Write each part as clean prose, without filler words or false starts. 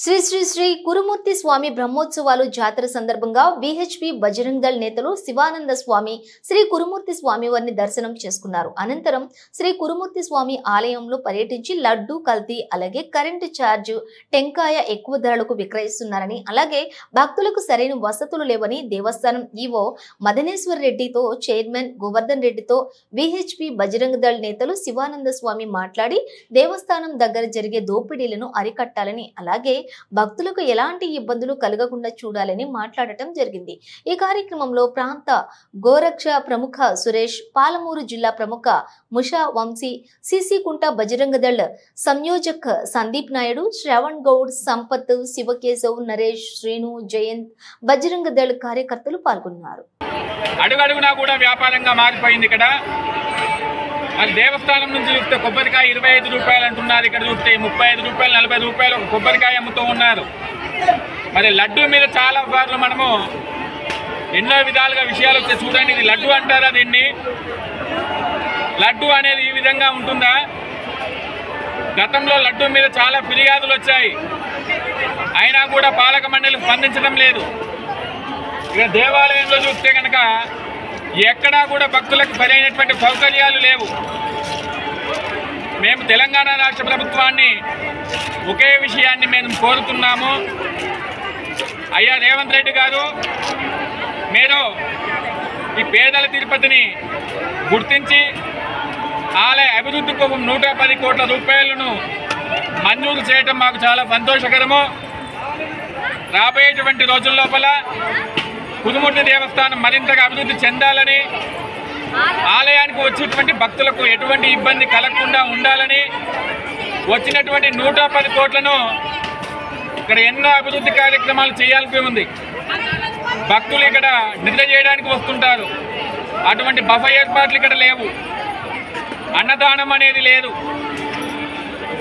శ్రీ శ్రీ శ్రీ కురుమూర్తి స్వామి బ్రహ్మోత్సవాలు జాతర సందర్భంగా విహెచ్పి బజరంగ్ దళ్ నేతలు శివానంద స్వామి శ్రీ కురుమూర్తి స్వామి వారిని దర్శనం చేసుకున్నారు. అనంతరం శ్రీ కురుమూర్తి స్వామి ఆలయంలో పర్యటించి లడ్డు కల్తీ అలాగే కరెంటు ఛార్జ్ టెంకాయ ఎక్కువ ధరలకు విక్రయిస్తున్నారని అలాగే భక్తులకు సరైన వసతులు లేవని దేవస్థానం ఈవో మదనేశ్వర్ రెడ్డితో చైర్మన్ గోవర్ధన్ రెడ్డితో విహెచ్పి బజరంగ్ దళ్ నేతలు శివానంద స్వామి మాట్లాడి దేవస్థానం దగ్గర జరిగే దోపిడీలను అరికట్టాలని అలాగే భక్తులకు ఎలాంటి ఇబ్బందులు కలగకుండా చూడాలని మాట్లాడటం జరిగింది. ఈ కార్యక్రమంలో ప్రాంత గోరక్ష ప్రముఖ సురేష్, పాలమూరు జిల్లా ప్రముఖ ముషా వంశీ, సిసికుంట బజరంగ దళ్ సంయోజక్ సందీప్ నాయుడు, శ్రవణ్ గౌడ్, సంపత్, శివకేశవ్, నరేష్, శ్రీను, జయంత్ బజరంగ దళ్ కార్యకర్తలు పాల్గొన్నారు. అడుగడుగునా కూడా వ్యాపారంగా మారిపోయింది. ఇక్కడ అది దేవస్థానం నుంచి చూస్తే కొబ్బరికాయ 25 రూపాయలు అంటున్నారు, ఇక్కడ చూస్తే 35 రూపాయలు 40 రూపాయలు ఒక కొబ్బరికాయ అమ్ముతూ ఉన్నారు. మరి లడ్డు మీద చాలా సార్లు మనము ఎన్నో విధాలుగా విషయాలు వచ్చాయి. చూడండి, ఇది లడ్డు అంటారా? దీన్ని లడ్డు అనేది ఈ విధంగా ఉంటుందా? గతంలో లడ్డు మీద చాలా ఫిర్యాదులు వచ్చాయి, అయినా కూడా పాలక మండలి స్పందించడం లేదు. ఇక దేవాలయంలో చూస్తే కనుక ఎక్కడా కూడా భక్తులకు సరైనటువంటి సౌకర్యాలు లేవు. మేము తెలంగాణ రాష్ట్ర ప్రభుత్వాన్ని ఒకే విషయాన్ని మేము కోరుతున్నాము. అయ్యా రేవంత్ రెడ్డి గారు, మీరు ఈ పేదల తిరుపతిని గుర్తించి ఆలయ అభివృద్ధికి 110 కోట్ల రూపాయలను మంజూరు చేయటం మాకు చాలా సంతోషకరము. రాబోయేటువంటి రోజుల లోపల కురుమూర్తి దేవస్థానం మరింతగా అభివృద్ధి చెందాలని, ఆలయానికి వచ్చేటువంటి భక్తులకు ఎటువంటి ఇబ్బంది కలగకుండా ఉండాలని, వచ్చినటువంటి 110 కోట్లను ఇక్కడ ఎన్నో అభివృద్ధి కార్యక్రమాలు చేయాల్సి ఉంది. భక్తులు ఇక్కడ నిద్ర చేయడానికి వస్తుంటారు, అటువంటి బఫ ఏర్పాట్లు ఇక్కడ లేవు. అన్నదానం అనేది లేదు.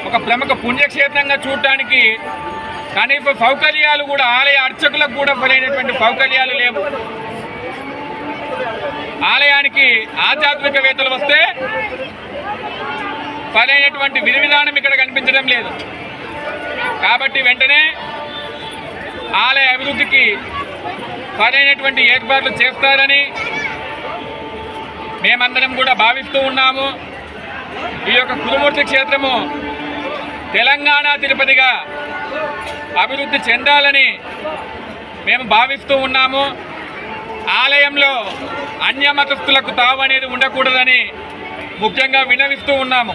ఒక ప్రముఖ పుణ్యక్షేత్రంగా చూడటానికి కనీస సౌకర్యాలు కూడా ఆలయ అర్చకులకు కూడా సరైనటువంటి సౌకర్యాలు లేవు. ఆలయానికి ఆధ్యాత్మికవేత్తలు వస్తే సరైనటువంటి విధి విధానం ఇక్కడ కనిపించడం లేదు. కాబట్టి వెంటనే ఆలయ అభివృద్ధికి సరైనటువంటి ఏర్పాట్లు చేస్తారని మేమందరం కూడా భావిస్తూ ఉన్నాము. ఈ యొక్క కురుమూర్తి క్షేత్రము తెలంగాణ తిరుపతిగా అభివృద్ధి చెందాలని మేము భావిస్తూ ఉన్నాము. ఆలయంలో అన్యమతస్థులకు తావు అనేది ఉండకూడదని ముఖ్యంగా విన్నవిస్తూ ఉన్నాము.